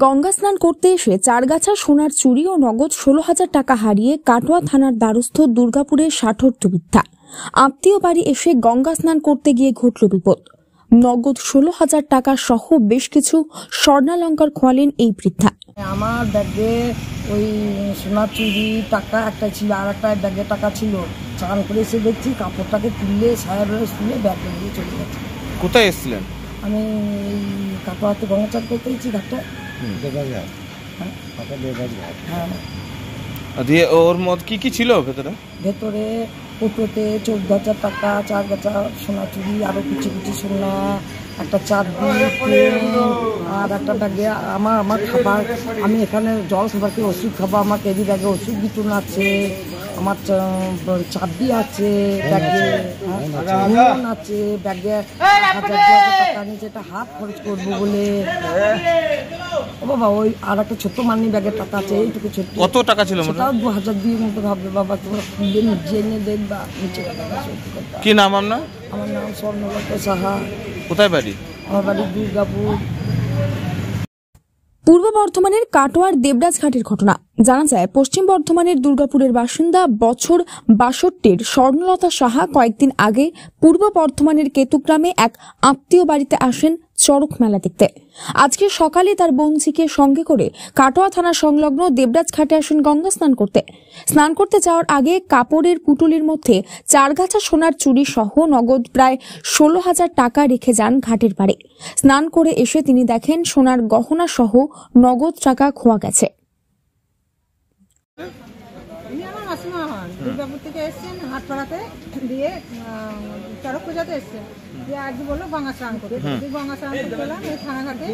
গঙ্গা স্নান করতে এসে চারগাছা সোনার চুরি ও নগদ 16,000 টাকা হারিয়ে কাটোয়া থানার দ্বারস্থ দুর্গাপুরের ষাটোর্ধ্ব বৃদ্ধা। আত্মীয় বাড়ি এসে গঙ্গা স্নান করতে গিয়ে ঘটল বিপদ। নগদ 16,000 টাকা সহ বেশ কিছু স্বর্ণালঙ্কার খোয়ালেন এই বৃদ্ধা। আমার ব্যাগে ওই সোনার চুরি টাকা একটা ছিল, আর একটা ব্যাগে টাকা ছিল। চান করে এসে দেখছি কাপড়টাকে তুললে সায়া বেড়ে শুনে ব্যাগে নিয়ে চলে গেছে। কোথায় এসেছিলেন? আমি এই কাটোয়াতে গঙ্গা চান করতে গেছি ঘাটটা। দিয়ে ওর মধ্যে কি কি ছিল ভেতরে? ভেতরে কোটোতে 14,000 টাকা, 4 গাছা সোনা চুরি, আরও কিছু কিছু সোনা, একটা চাবি, আর একটা ব্যাগে আমার খাবার। আমি এখানে জল খাবার খেয়ে ওষুধ খাবো, আমার কেজি ব্যাগে ওষুধ বিটুন আছে, আমার চাবি আছে ব্যাগে, আছে ব্যাগে 1,000 টাকা নিচে একটা হাত খরচ করবো বলে। ও বাবা, ওই আর একটা ছোট্ট মানি ব্যাগের টাকা আছে, এইটুকু ছোট্ট। কত টাকা ছিল? তাও 2,000 দিয়ে মতো ভাববে বাবা, তোমরা খুলে জেনে দেখবা নিচে। কি নাম আপনার? আমার নাম স্বর্ণলতা সাহা। কোথায় বাড়ি? আমার বাড়ি দুর্গাপুর। পূর্ব বর্ধমানের কাটোয়ার দেবরাজ ঘাটের ঘটনা। জানা যায়, পশ্চিম বর্ধমানের দুর্গাপুরের বাসিন্দা বছর 62-র স্বর্ণলতা সাহা কয়েকদিন আগে পূর্ব বর্ধমানের কেতুগ্রামে এক আত্মীয় বাড়িতে আসেন চড়ক মেলা দেখতে। আজকে সকালে তার বোনঝিকে সঙ্গে করে কাটোয়া থানা সংলগ্ন দেবরাজ ঘাটে আসেন গঙ্গা স্নান করতে। স্নান করতে যাওয়ার আগে কাপড়ের পুটুলির মধ্যে 4 গাছা সোনার চুরি সহ নগদ প্রায় 16,000 টাকা রেখে যান ঘাটের পাড়ে। স্নান করে এসে তিনি দেখেন সোনার গহনা সহ নগদ টাকা খোয়া গেছে। দুর্গাপুর থেকে এসছেন হাটপাড়াতে, দিয়ে চড়ক পূজাতে এসছেন, দিয়ে আজ বললো গঙ্গা স্নান করতে। গঙ্গা স্নান করতে গেলাম এই থানাঘাটে,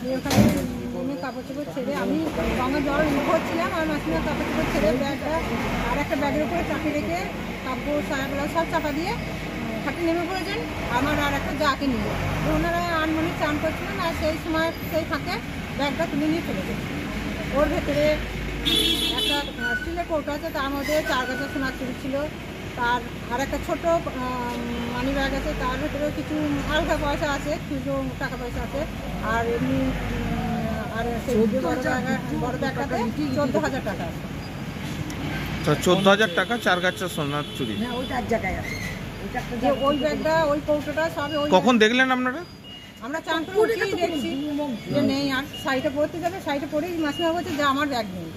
দিয়ে ওখানে কাপড় চোপড় ছেড়ে আমি গঙ্গা জল ভরছিলাম, আর মাসিমার কাপড় চোপড় ছেড়ে ব্যাগটা আর একটা ব্যাগের উপরে চাপি রেখে কাপড় সায়াগুলো সব চাপা দিয়ে ঘাটে নেমে পড়েছেন। আমার আর একটা যাকে নিয়ে ওনারা আনমনি চান করছিলেন, আর সেই সময় সেই ফাঁকে ব্যাগটা তুলে নিয়ে চলে গেছে। ওর ভেতরে একটা স্টিলের কৌটো আছে, তার মধ্যে 4 গাছা সোনার চুরি ছিল, তার আর একটা ছোটো মানি ব্যাগ আছে, তার ভেতরেও কিছু হালকা পয়সা আছে, কিছু টাকা পয়সা আছে, আর এমনি আর সেই বড় ব্যাগটাতে 14,000 টাকা আছে। 14,000 টাকা 4 গাছা সোনার চুরি। ওইটা এক জায়গায় আছে। যে ওই ব্যাগটা ওই কৌটোটা সব কখন দেখলেন আপনারা? আমরা চান করে উঠেই দেখছি যে নেই, আর সাইডে পড়তে যাবে, সাইডে পড়েই মাসিমা বলছে যে আমার ব্যাগ নেই।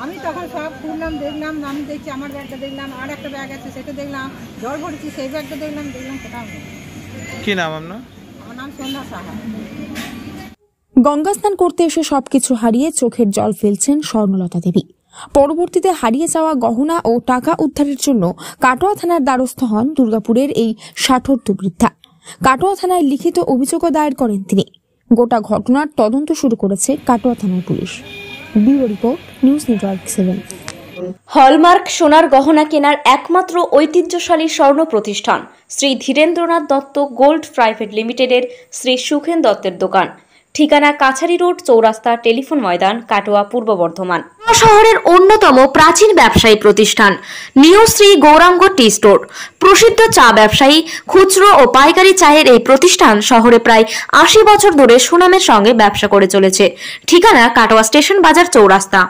আমি তখন সব খুললাম, দেখলাম, আমি দেখছি আমার ব্যাগটা দেখলাম, আর একটা ব্যাগ আছে সেটা দেখলাম, জল ভরেছি সেই ব্যাগটা দেখলাম কোথাও নেই। কি নাম আপনার? আমার নাম সন্ধ্যা সাহা। গঙ্গা স্নান করতে এসে সবকিছু হারিয়ে চোখের জল ফেলছেন স্বর্ণলতা দেবী। পরবর্তীতে হারিয়ে যাওয়া গহনা ও টাকা উদ্ধারের জন্য কাটোয়া থানার দ্বারস্থ হন দুর্গাপুরের এই ষাটোর্ধ্ব বৃদ্ধা। কাটোয়া থানায় লিখিত অভিযোগও দায়ের করেন তিনি। গোটা ঘটনার তদন্ত শুরু করেছে কাটোয়া থানার police. Bureau report, news network 7। Hallmark সোনার গহনা কেনার একমাত্র ঐতিহ্যশালী স্বর্ণ প্রতিষ্ঠান শ্রী ধীরেন্দ্রনাথ দত্ত গোল্ড প্রাইভেট লিমিটেডের শ্রী সুখেন দত্তের দোকান। ঠিকানা কাছারি রোড, চৌরাস্তা, টেলিফোন ময়দান, কাটোয়া, পূর্ব বর্ধমান। শহরের অন্যতম প্রাচীন ব্যবসায়ী প্রতিষ্ঠান new Shri Gouranga tea store. প্রসিদ্ধ চা ব্যবসায়ী, খুচরো ও পাইকারি চায়ের এই প্রতিষ্ঠান শহরে প্রায় 80 বছর ধরে সুনামের সঙ্গে ব্যবসা করে চলেছে। ঠিকানা কাটোয়া স্টেশন বাজার, চৌরাস্তা।